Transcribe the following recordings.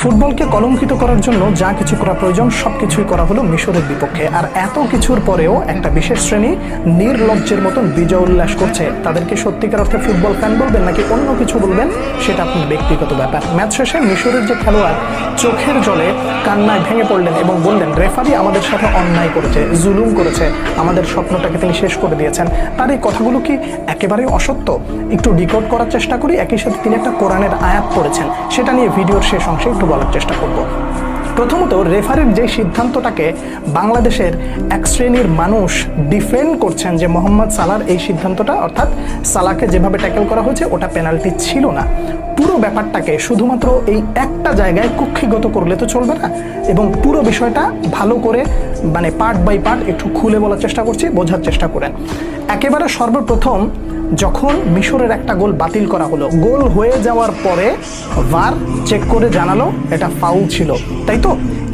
ফুটবলকে কলঙ্কিত করার জন্য যা কিছু করা প্রয়োজন সবকিছুই করা হলো মিশরের বিপক্ষে। আর এত কিছুর পরেও একটা বিশেষ শ্রেণী নির্লজ্জের মতন বিজয় উল্লাস করছে। তাদেরকে সত্যিকার অর্থে ফুটবল ফ্যান বলবেন নাকি অন্য কিছু বলবেন সেটা আপনার ব্যক্তিগত ব্যাপার। ম্যাচ শেষে মিশরের যে খেলোয়াড় চোখের জলে কান্নায় ভেঙে পড়লেন এবং বললেন রেফারি আমাদের সাথে অন্যায় করেছে, জুলুম করেছে, আমাদের স্বপ্নটাকে তিনি শেষ করে দিয়েছেন। তার এই কথাগুলো কি একেবারেই অসত্য? একটু ডিকোড করার চেষ্টা করি। একই সাথে তিনি একটা কোরআনের আয়াত পড়েছেন, সেটা নিয়ে ভিডিওর শেষ অংশে একটু বলার চেষ্টা করব। প্রথমত, রেফারির যে সিদ্ধান্তটাকে বাংলাদেশের এক শ্রেণীর মানুষ ডিফেন্ড করছেন যে মোহাম্মদ সালাহর এই সিদ্ধান্তটা, অর্থাৎ সালাহকে যেভাবে ট্যাকেল করা হয়েছে ওটা পেনাল্টি ছিল না। পুরো ব্যাপারটাকে শুধুমাত্র এই একটা জায়গায় কক্ষিগত করলে তো চলবে না, এবং পুরো বিষয়টা ভালো করে পার্ট বাই পার্ট একটু খুলে বলার চেষ্টা করছি, বোঝার চেষ্টা করেন। একেবারে সর্বপ্রথম যখন মিশরের একটা গোল বাতিল করা হলো, গোল হয়ে যাওয়ার পরে ভার চেক করে জানালো এটা ফাউল ছিল, তাই তো?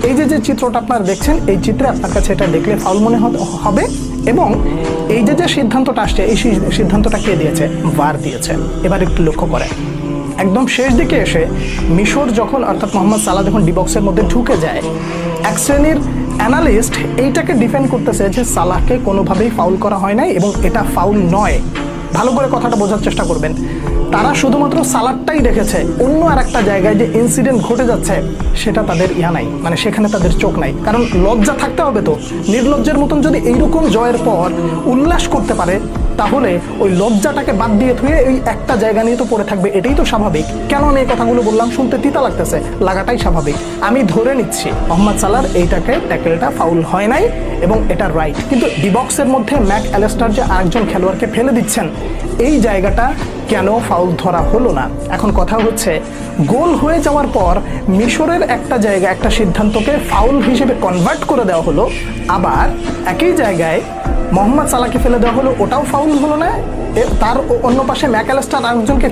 এই যে চিত্রটা আপনারা দেখছেন, এই চিত্রে আপনার কাছে এটা দেখলে ফাউল মনে হবে, এবং এই যে সিদ্ধান্তটা আসছে, এই সিদ্ধান্তটা কে দিয়েছে? ভার দিয়েছে। এবার একটু লক্ষ্য করেন, একদম শেষ দিকে এসে মিশর যখন, অর্থাৎ মোহাম্মদ সালাহ যখন ডিবক্সের মধ্যে ঢুকে যায়, এক শ্রেণীর অ্যানালিস্ট এইটাকে ডিফেন্ড করতেছে যে সালাহকে কোনোভাবেই ফাউল করা হয় নাই এবং এটা ফাউল নয়। ভালো করে কথাটা বোঝার চেষ্টা করবেন। তারা শুধুমাত্র সালাদটাই দেখেছে, অন্য আর একটা জায়গায় যে ইনসিডেন্ট ঘটে যাচ্ছে সেটা তাদের নাই, সেখানে তাদের চোখ নাই। কারণ লজ্জা থাকতে হবে তো। নির্লজ্জের মতন যদি এইরকম জয়ের পর উল্লাস করতে পারে, তাহলে ওই লজ্জাটাকে বাদ দিয়ে থুয়ে এই একটা জায়গা নিয়ে তো পড়ে থাকবে, এটাই তো স্বাভাবিক। কেন আমি এই কথাগুলো বললাম? শুনতে তিতা লাগতেছে, লাগাটাই স্বাভাবিক। আমি ধরে নিচ্ছি মোহাম্মদ সালাহর এইটাকে ট্যাকেলটা ফাউল হয় নাই এবং এটা রাইট, কিন্তু ডিবক্সের মধ্যে ম্যাক অ্যালেস্টার যে আরেকজন খেলোয়াড়কে ফেলে দিচ্ছেন, এই জায়গাটা কেন ফাউল ধরা হলো না? এখন কথা হচ্ছে, গোল হয়ে যাওয়ার পর মিশরের একটা জায়গা, একটা সিদ্ধান্তকে ফাউল হিসেবে কনভার্ট করে দেওয়া হলো, আবার একই জায়গায় মোহাম্মদ সালাহকে ফেলে দেওয়া হলো, ওটাও ফাউল হলো না। তার অন্য পাশে ম্যাক অ্যালেস্টার আরেকজনকে